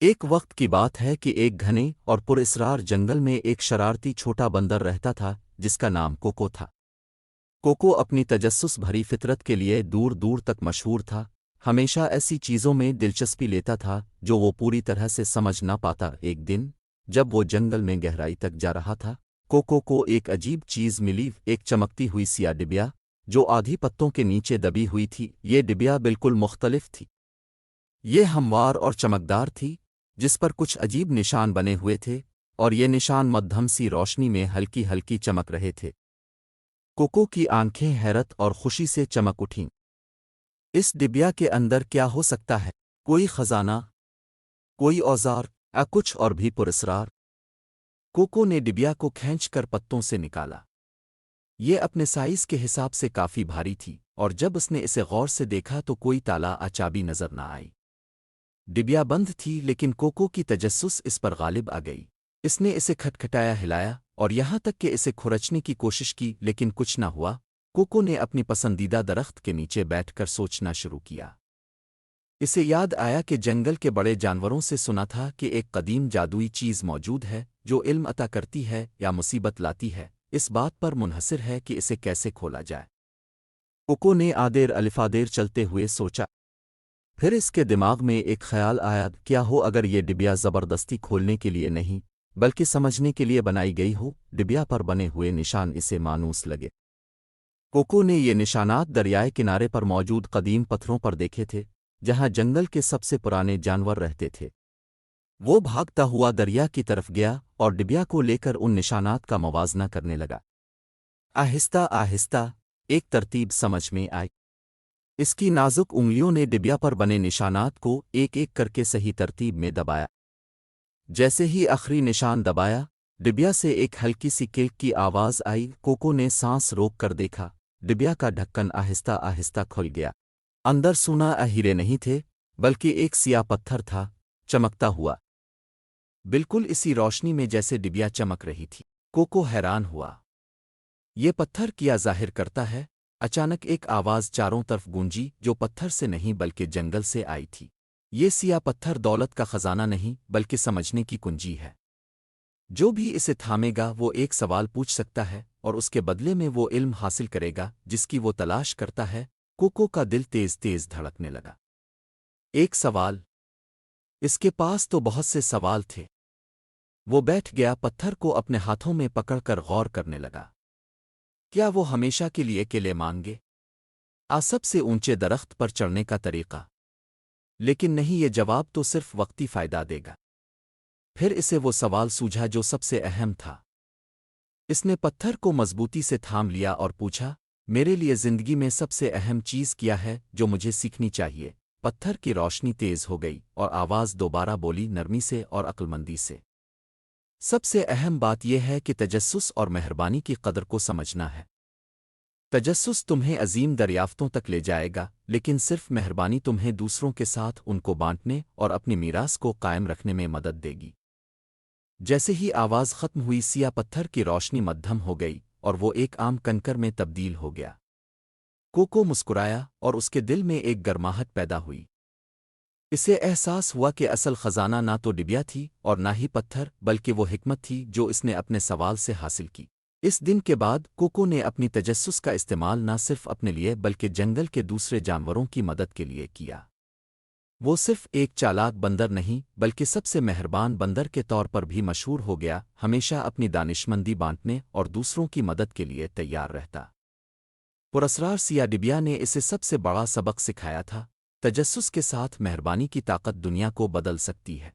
ایک وقت کی بات ہے کہ ایک گھنے اور پراسرار جنگل میں ایک شرارتی چھوٹا بندر رہتا تھا جس کا نام کوکو تھا۔ کوکو اپنی تجسس بھری فطرت کے لیے دور دور تک مشہور تھا، ہمیشہ ایسی چیزوں میں دلچسپی لیتا تھا جو وہ پوری طرح سے سمجھ نہ پاتا۔ ایک دن جب وہ جنگل میں گہرائی تک جا رہا تھا، کوکو کو ایک عجیب چیز ملی، ایک چمکتی ہوئی سیاہ ڈبیا جو آدھی پتوں کے نیچے دبی ہوئی تھی۔ یہ ڈبیا بالکل مختلف تھی، یہ ہموار اور چمکدار تھی، جس پر کچھ عجیب نشان بنے ہوئے تھے، اور یہ نشان مدھم سی روشنی میں ہلکی ہلکی چمک رہے تھے۔ کوکو کی آنکھیں حیرت اور خوشی سے چمک اٹھیں۔ اس ڈبیا کے اندر کیا ہو سکتا ہے؟ کوئی خزانہ، کوئی اوزار، یا کچھ اور بھی پراسرار؟ کوکو نے ڈبیا کو کھینچ کر پتوں سے نکالا۔ یہ اپنے سائز کے حساب سے کافی بھاری تھی، اور جب اس نے اسے غور سے دیکھا تو کوئی تالا یا چابی نظر نہ آئی۔ ڈبیا بند تھی، لیکن کوکو کی تجسس اس پر غالب آ گئی۔ اس نے اسے کھٹکھٹایا، ہلایا، اور یہاں تک کہ اسے کھرچنے کی کوشش کی، لیکن کچھ نہ ہوا۔ کوکو نے اپنی پسندیدہ درخت کے نیچے بیٹھ کر سوچنا شروع کیا۔ اسے یاد آیا کہ جنگل کے بڑے جانوروں سے سنا تھا کہ ایک قدیم جادوئی چیز موجود ہے جو علم عطا کرتی ہے یا مصیبت لاتی ہے۔ اس بات پر منحصر ہے کہ اسے کیسے کھولا جائے۔ کوکو نے آدیر الفادیر چلتے ہوئے سوچا۔ پھر اس کے دماغ میں ایک خیال آیا، کیا ہو اگر یہ ڈبیا زبردستی کھولنے کے لیے نہیں بلکہ سمجھنے کے لیے بنائی گئی ہو؟ ڈبیا پر بنے ہوئے نشان اسے مانوس لگے۔ کوکو نے یہ نشانات دریائے کنارے پر موجود قدیم پتھروں پر دیکھے تھے، جہاں جنگل کے سب سے پرانے جانور رہتے تھے۔ وہ بھاگتا ہوا دریا کی طرف گیا اور ڈبیا کو لے کر ان نشانات کا موازنہ کرنے لگا۔ آہستہ آہستہ ایک ترتیب سمجھ میں آئی۔ اس کی نازک انگلیوں نے ڈبیا پر بنے نشانات کو ایک ایک کر کے صحیح ترتیب میں دبایا۔ جیسے ہی آخری نشان دبایا، ڈبیا سے ایک ہلکی سی کلک کی آواز آئی۔ کوکو نے سانس روک کر دیکھا، ڈبیا کا ڈھکن آہستہ آہستہ کھل گیا۔ اندر سونا ہیرے نہیں تھے، بلکہ ایک سیاہ پتھر تھا، چمکتا ہوا، بالکل اسی روشنی میں جیسے ڈبیا چمک رہی تھی۔ کوکو حیران ہوا، یہ پتھر کیا ظاہر کرتا ہے؟ اچانک ایک آواز چاروں طرف گونجی جو پتھر سے نہیں بلکہ جنگل سے آئی تھی۔ یہ سیاہ پتھر دولت کا خزانہ نہیں بلکہ سمجھنے کی کنجی ہے۔ جو بھی اسے تھامے گا وہ ایک سوال پوچھ سکتا ہے، اور اس کے بدلے میں وہ علم حاصل کرے گا جس کی وہ تلاش کرتا ہے۔ کوکو کا دل تیز تیز دھڑکنے لگا۔ ایک سوال؟ اس کے پاس تو بہت سے سوال تھے۔ وہ بیٹھ گیا، پتھر کو اپنے ہاتھوں میں پکڑ کر غور کرنے لگا۔ کیا وہ ہمیشہ کے لیے قلعے مانگے؟ سب سے اونچے درخت پر چڑھنے کا طریقہ؟ لیکن نہیں، یہ جواب تو صرف وقتی فائدہ دے گا۔ پھر اسے وہ سوال سوجھا جو سب سے اہم تھا۔ اس نے پتھر کو مضبوطی سے تھام لیا اور پوچھا، میرے لیے زندگی میں سب سے اہم چیز کیا ہے جو مجھے سیکھنی چاہیے؟ پتھر کی روشنی تیز ہو گئی اور آواز دوبارہ بولی، نرمی سے اور عقلمندی سے۔ سب سے اہم بات یہ ہے کہ تجسس اور مہربانی کی قدر کو سمجھنا ہے۔ تجسس تمہیں عظیم دریافتوں تک لے جائے گا، لیکن صرف مہربانی تمہیں دوسروں کے ساتھ ان کو بانٹنے اور اپنی میراث کو قائم رکھنے میں مدد دے گی۔ جیسے ہی آواز ختم ہوئی، سیاہ پتھر کی روشنی مدھم ہو گئی اور وہ ایک عام کنکر میں تبدیل ہو گیا۔ کوکو مسکرایا اور اس کے دل میں ایک گرماہٹ پیدا ہوئی۔ اسے احساس ہوا کہ اصل خزانہ نہ تو ڈبیا تھی اور نہ ہی پتھر، بلکہ وہ حکمت تھی جو اس نے اپنے سوال سے حاصل کی۔ اس دن کے بعد کوکو نے اپنی تجسس کا استعمال نہ صرف اپنے لیے بلکہ جنگل کے دوسرے جانوروں کی مدد کے لیے کیا۔ وہ صرف ایک چالاک بندر نہیں بلکہ سب سے مہربان بندر کے طور پر بھی مشہور ہو گیا، ہمیشہ اپنی دانشمندی بانٹنے اور دوسروں کی مدد کے لیے تیار رہتا۔ پراسرار سیاہ ڈبیا نے اسے سب سے بڑا سبق سکھایا تھا، تجسس کے ساتھ مہربانی کی طاقت دنیا کو بدل سکتی ہے۔